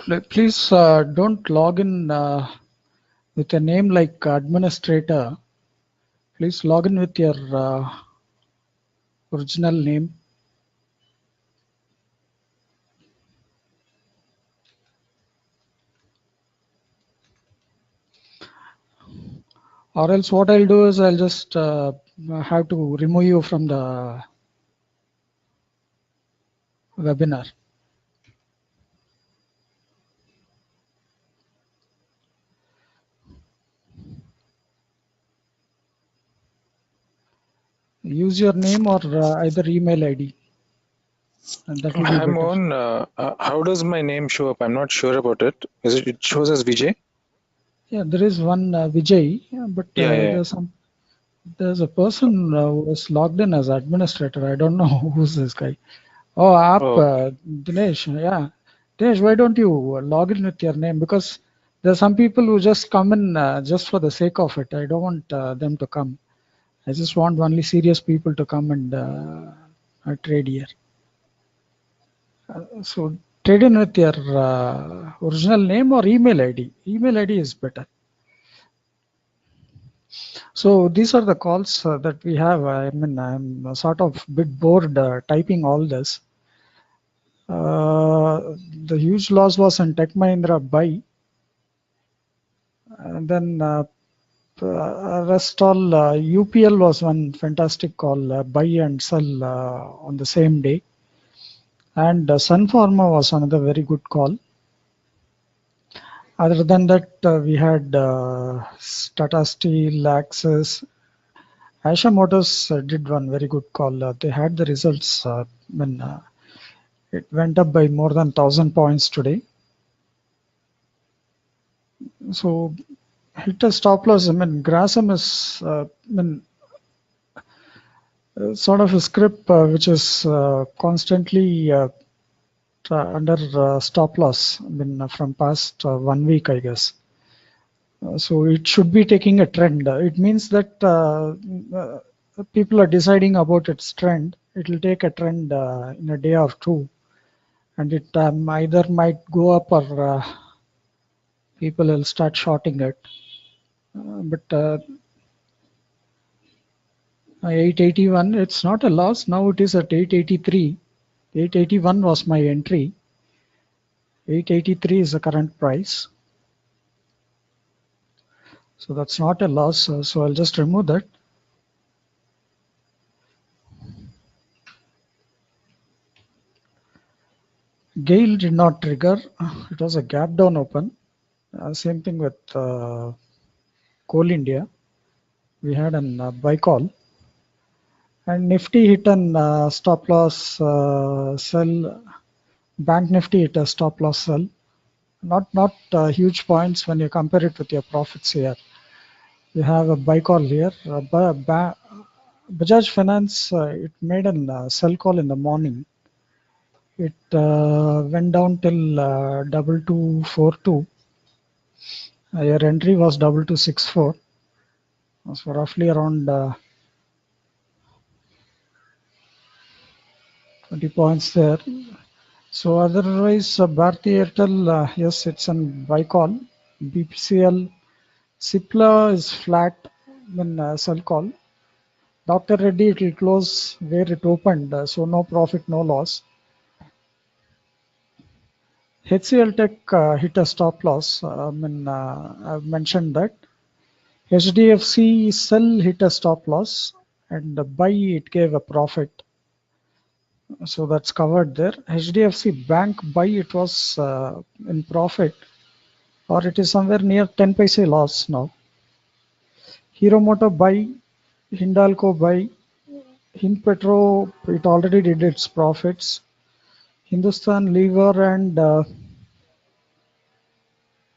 Please don't log in with a name like administrator. Please log in with your original name. Or else what I'll do is I'll just have to remove you from the webinar. Use your name or either email ID. And that will be I'm better. on. How does my name show up? I'm not sure about it. Is it? It shows as Vijay. Yeah, there is one Vijay, but Yeah. there's a person who was logged in as administrator. I don't know who's this guy. Oh, Dinesh. Yeah, Dinesh, why don't you log in with your name? Because there's some people who just come in just for the sake of it. I don't want them to come. I just want only serious people to come and trade here. So trade in with your original name or email ID. Email ID is better. So these are the calls that we have. I mean, I'm sort of a bit bored typing all this. The huge loss was in Tech Mahindra buy. And then rest all UPL was one fantastic call, buy and sell on the same day. And Sun Pharma was another very good call. Other than that, we had Tata Steel, Axis. Asha Motors did one very good call. They had the results when it went up by more than 1,000 points today. So hit a stop loss. I mean, GRASIM is sort of a script which is constantly under stop loss. I mean, from past 1 week, I guess. So it should be taking a trend. It means that people are deciding about its trend. It will take a trend in a day or two, and it either might go up or people will start shorting it. But 881, it's not a loss. Now it is at 883. 881 was my entry. 883 is the current price. So that's not a loss. So I'll just remove that. GAIL did not trigger. It was a gap down open. Same thing with Coal India. We had an buy call. And Nifty hit an stop loss sell. Bank Nifty hit a stop loss sell. Not huge points when you compare it with your profits here. You have a buy call here. Bajaj Finance, it made a sell call in the morning. It went down till 2242. Your entry was 2264. So roughly around 20 points there. So otherwise, Bharti Airtel, yes, it's a buy call. BPCL, Cipla is flat when sell call. Dr. Reddy, it will close where it opened, so no profit, no loss. HCLTECH hit a stop loss. I've mentioned that. HDFC sell hit a stop loss, and the buy it gave a profit. So that's covered there. HDFC Bank buy, it was in profit, or it is somewhere near 10 paise loss now. Hero Motor buy, Hindalco buy, HINDPETRO, it already did its profits. Hindustan Lever and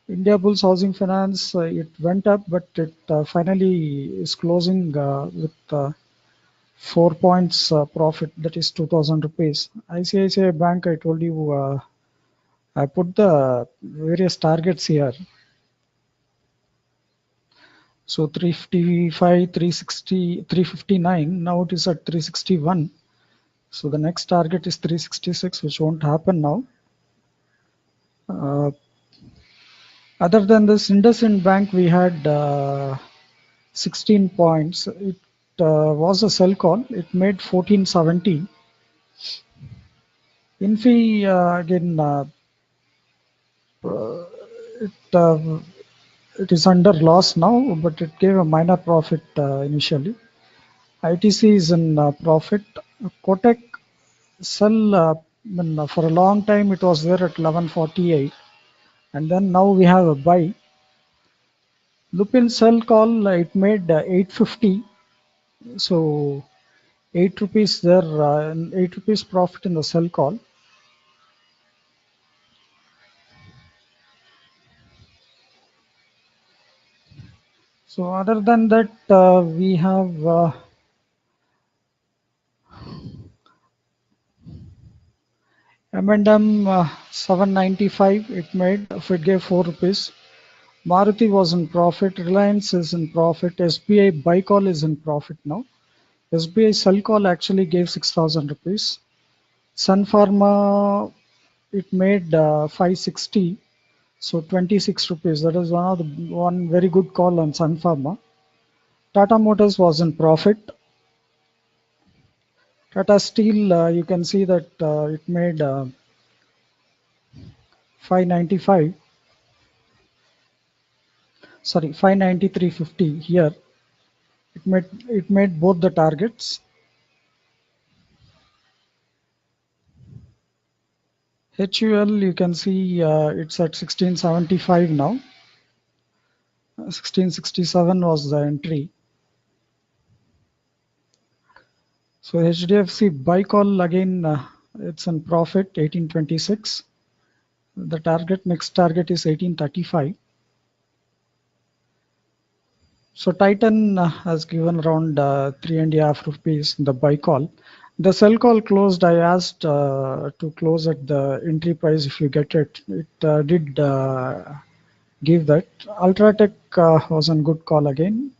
Indiabulls Housing Finance, it went up, but it finally is closing with 4 points profit, that is 2,000 rupees. ICICI Bank, I told you, I put the various targets here. So 355, 360, 359, now it is at 361. So the next target is 366, which won't happen now. Uh, Other than this, IndusInd Bank, we had 16 points. It was a sell call. It made 1470. Infi again, it it is under loss now, but it gave a minor profit initially. ITC is in profit. Kotak sell for a long time it was there at 1148, and then now we have a buy. Lupin sell call, it made 850, so 8 rupees there, 8 rupees profit in the sell call. So other than that, we have M&M 795. It made, if it gave 4 rupees. Maruti was in profit. Reliance is in profit. SBI buy call is in profit now. SBI sell call actually gave 6,000 rupees. Sun Pharma, it made 560, so 26 rupees. That is one very good call on Sun Pharma. Tata Motors was in profit. Tata Steel, you can see that it made 595. Sorry, 593.50 here. It made both the targets. HUL, you can see it's at 1675 now. 1667 was the entry. So HDFC buy call again, it's in profit 1826. The next target is 1835. So Titan has given around 3.5 rupees the buy call. The sell call closed. I asked to close at the entry price if you get it. It did give that. Ultratech was a good call again.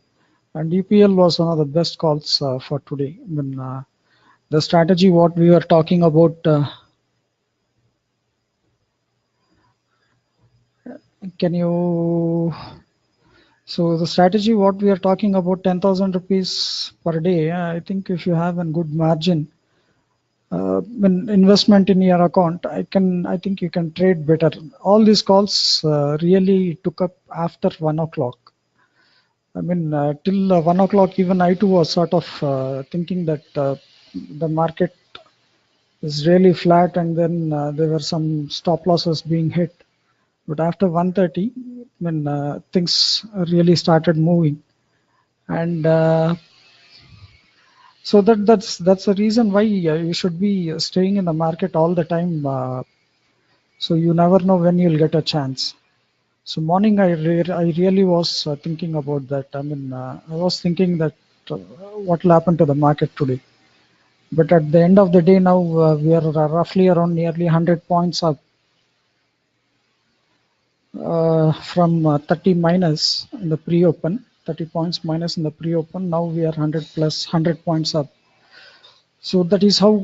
And EPL was one of the best calls for today. The strategy what we were talking about, can you, so the strategy what we are talking about, 10,000 rupees per day, I think if you have a good margin, when investment in your account, I think you can trade better. All these calls really took up after 1 o'clock. Till 1 o'clock, even I too was sort of thinking that the market is really flat, and then there were some stop losses being hit. But after 1:30, when things really started moving, and so that's the reason why you should be staying in the market all the time. So you never know when you'll get a chance. So morning, I really was thinking about that. I was thinking that what will happen to the market today. But at the end of the day, now we are roughly around nearly 100 points up from 30 minus in the pre-open. 30 points minus in the pre-open. Now we are 100 plus 100 points up. So that is how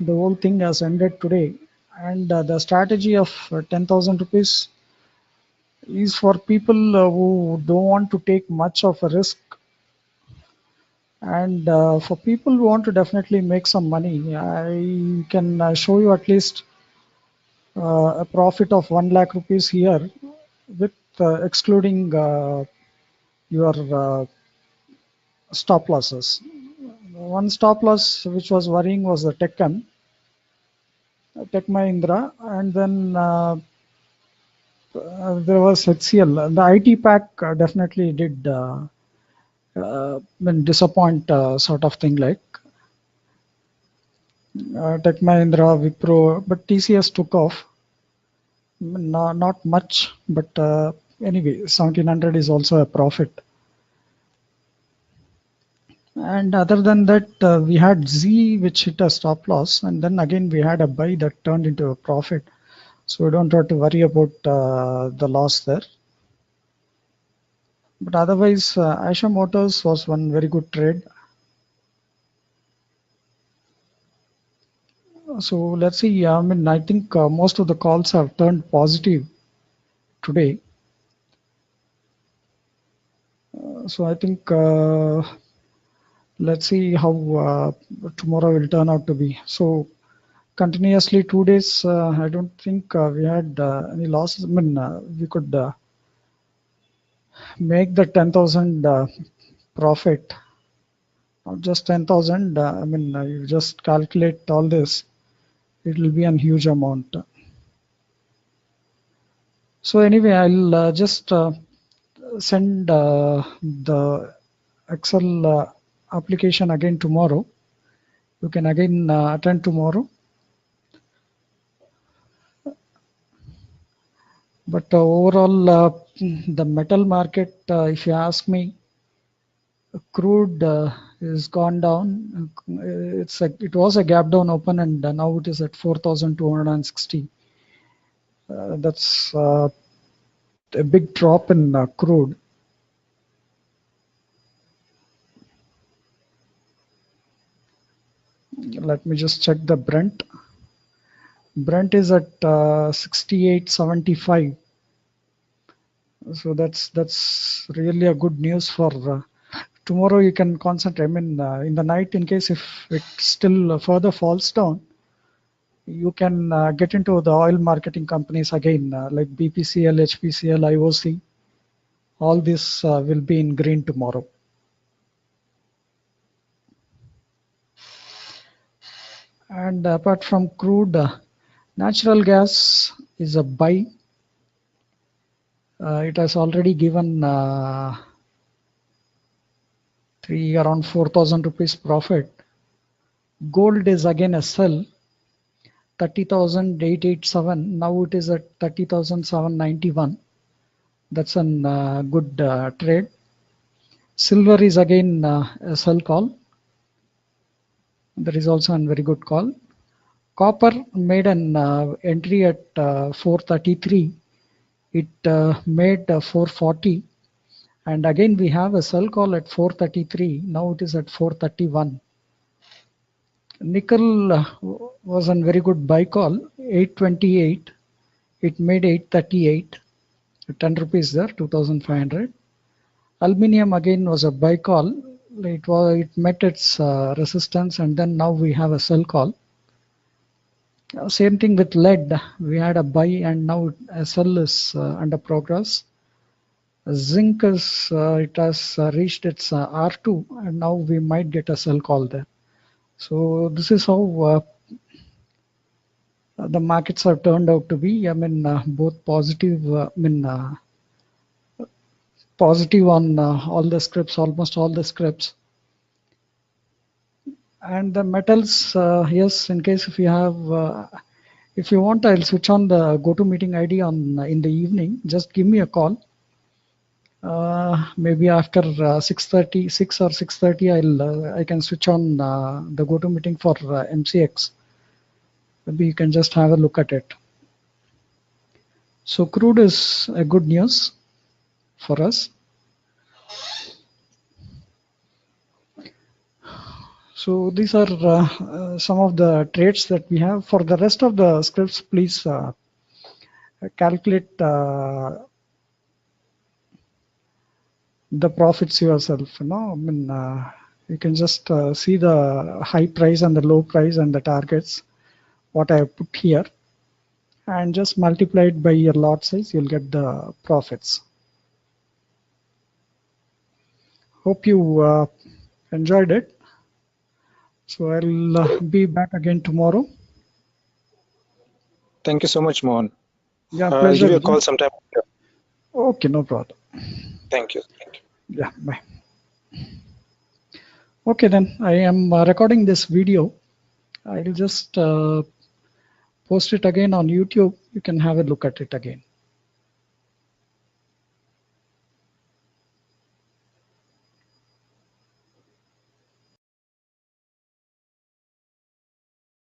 the whole thing has ended today. And the strategy of 10,000 rupees is for people who don't want to take much of a risk, and for people who want to definitely make some money. I can show you at least a profit of 1 lakh rupees here with excluding your stop losses. One stop loss which was worrying was the TECHM, Tech Mahindra, and then there was HCL. The IT pack definitely did disappoint, sort of thing, like Tech Mahindra, WIPRO, but TCS took off. Not much, but anyway, 1700 is also a profit. And other than that, we had Z, which hit a stop loss, and then again we had a buy that turned into a profit. So we don't have to worry about the loss there. But otherwise, Asha Motors was one very good trade. So let's see. I mean, I think most of the calls have turned positive today. So I think let's see how tomorrow will turn out to be. So continuously 2 days, I don't think we had any losses. I mean, we could make the 10,000 profit, not just 10,000. I mean, you just calculate all this, it will be a huge amount. So anyway, I'll just send the Excel application again tomorrow. You can again attend tomorrow. But overall, the metal market, if you ask me, crude is gone down. It was a gap down open, and now it is at 4,260. That's a big drop in crude. Let me just check the Brent. Brent is at 68.75. So that's really a good news for tomorrow. You can concentrate. I mean, in the night, in case if it still further falls down, you can get into the oil marketing companies again, like BPCL, HPCL, IOC. All this will be in green tomorrow. And apart from crude, natural gas is a buy. It has already given around 4,000 rupees profit. Gold is again a sell, 30,887. Now it is at 30,791. That's a good trade. Silver is again a sell call. There is also a very good call. Copper made an entry at 433. It made 440. And again, we have a sell call at 433. Now it is at 431. Nickel was a very good buy call, 828. It made 838. 10 rupees there, 2,500. Aluminium again was a buy call. It met its resistance, and then now we have a sell call. Same thing with lead. We had a buy, and now a sell is under progress. Zinc is it has reached its R2, and now we might get a sell call there. So this is how the markets have turned out to be. I mean, both positive. Positive on all the scripts, almost all the scripts. And the metals, yes, in case if you have, if you want, I'll switch on the GoToMeeting ID on in the evening. Just give me a call. Maybe after 6:30, 6 or 6:30, I can switch on the GoToMeeting for MCX. Maybe you can just have a look at it. So crude is a good news for us. So these are some of the trades that we have. For the rest of the scripts, please calculate the profits yourself. You know, I mean, you can just see the high price and the low price and the targets, what I have put here, and just multiply it by your lot size. You'll get the profits. Hope you enjoyed it. So I'll be back again tomorrow. Thank you so much, Mohan. Yeah, I'll pleasure. give you a call sometime. Okay, no problem. Thank you. Thank you. Yeah, bye. Okay, then I am recording this video. I'll just post it again on YouTube. You can have a look at it again.